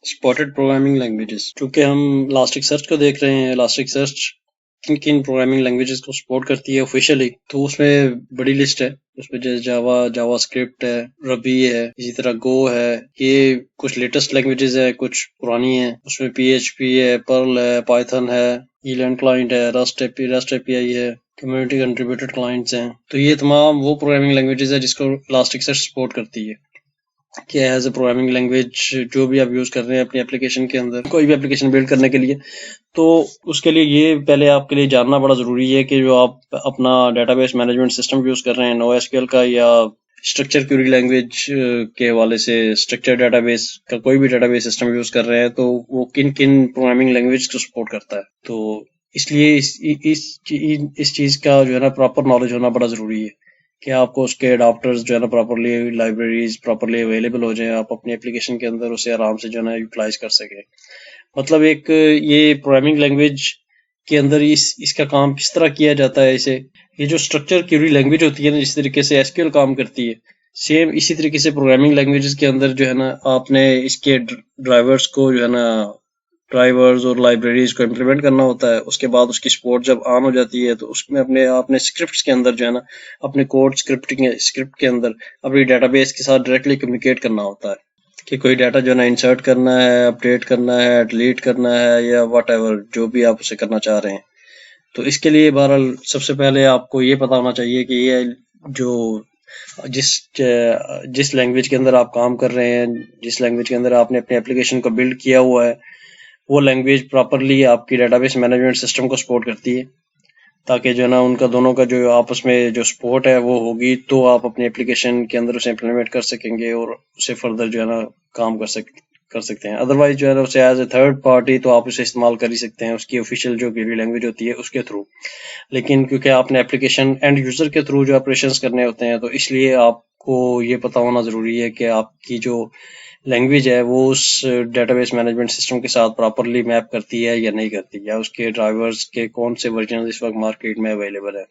Supported programming languages, چونکہ ہم elastic search کو دیکھ رہے ہیں، الاسٹک سرچ کن کن پروگرامنگ لینگویجز کو سپورٹ کرتی ہے آفیشیلی، تو اس میں بڑی لسٹ ہے. اس میں جیسے جاوا اسکرپٹ ہے، ربی ہے، اسی طرح گو ہے. یہ کچھ لیٹسٹ لینگویجز ہے، کچھ پرانی ہیں. اس میں پی ایچ پی ہے، پرل ہے، پائتھن ہے، ایلینڈ کلائنٹ ہے، رسٹ اے پی آئی ہے، کمیونٹی کنٹریبیوٹڈ کلائنٹس ہیں. تو یہ تمام وہ پروگرامنگ لینگویجز ہے جس کو الاسٹک سرچ سپورٹ کرتی ہے کہ ایز اے پروگرامنگ لینگویج جو بھی آپ یوز کر رہے ہیں اپنی اپلیکیشن کے اندر، کوئی بھی اپلیکیشن بلڈ کرنے کے لیے، تو اس کے لیے یہ پہلے آپ کے لیے جاننا بڑا ضروری ہے کہ جو آپ اپنا data base management system use کر رہے ہیں نو ایس کیو ایل کا یا اسٹرکچر کیوری لینگویج کے حوالے سے اسٹرکچر ڈیٹا بیس کا کوئی بھی ڈیٹا بیس سسٹم یوز کر رہے ہیں تو وہ کن کن پروگرامنگ لینگویج کو سپورٹ کرتا ہے. تو اس لیے اس چیز کا جو ہے نا پراپر نالج ہونا بڑا ضروری ہے کہ آپ کو اس کے اڈاپٹرز جو ہے نا پراپرلی لائبریریز پراپرلی اویلیبل ہو جائیں، آپ اپنی اپلیکیشن کے اندر اسے آرام سے جو ہے نا یوٹیلائز کر سکیں. مطلب ایک یہ پروگرامنگ لینگویج کے اندر اس کا کام کس طرح کیا جاتا ہے. اسے یہ جو اسٹرکچر کیوری لینگویج ہوتی ہے نا، جس طریقے سے ایس کیو ایل کام کرتی ہے، سیم اسی طریقے سے پروگرامنگ لینگویجز کے اندر جو ہے نا آپ نے اس کے ڈرائیورز کو جو ہے نا ڈرائیورز اور لائبریریز کو امپلیمنٹ کرنا ہوتا ہے. اس کے بعد اس کی سپورٹ جب آن ہو جاتی ہے تو اس میں آپ نے اسکرپٹس کے اندر جو ہے نا اپنے کوڈ اسکرپٹ کے اندر اپنی ڈیٹا بیس کے ساتھ ڈائریکٹلی کمیونیکیٹ کرنا ہوتا ہے کہ کوئی ڈیٹا جو ہے نا انسرٹ کرنا ہے، اپڈیٹ کرنا ہے، ڈیلیٹ کرنا ہے، یا واٹ ایور جو بھی آپ اسے کرنا چاہ رہے ہیں. تو اس کے لیے بہرحال سب سے پہلے آپ کو یہ پتا ہونا چاہیے کہ یہ جو جس لینگویج کے اندر آپ کام کر رہے ہیں، جس لینگویج کے اندر آپ نے اپنے اپلیکیشن کو بلڈ کیا ہوا ہے، وہ لینگویج پراپرلی آپ کی ڈیٹا بیس مینجمنٹ سسٹم کو سپورٹ کرتی ہے، تاکہ جو ہے نا ان کا دونوں کا جو آپس میں جو سپورٹ ہے وہ ہوگی تو آپ اپنی اپلیکیشن کے اندر اسے امپلیمنٹ کر سکیں گے اور اسے فردر جو ہے نا کام کر سکتے ہیں. ادروائز جو ہے نا اسے ایز اے تھرڈ پارٹی تو آپ اسے استعمال کر ہی سکتے ہیں اس کی آفیشیل جو کیوری لینگویج ہوتی ہے اس کے تھرو، لیکن کیونکہ آپ نے اپلیکیشن اینڈ یوزر کے تھرو جو آپریشنز کرنے ہوتے ہیں تو اس لیے آپ کو یہ پتا ہونا ضروری ہے کہ آپ کی جو لینگویج ہے وہ اس ڈیٹا بیس مینجمنٹ سسٹم کے ساتھ پراپرلی میپ کرتی ہے یا نہیں کرتی، یا اس کے ڈرائیورز کے کون سے ورژن اس وقت مارکیٹ میں اویلیبل ہے.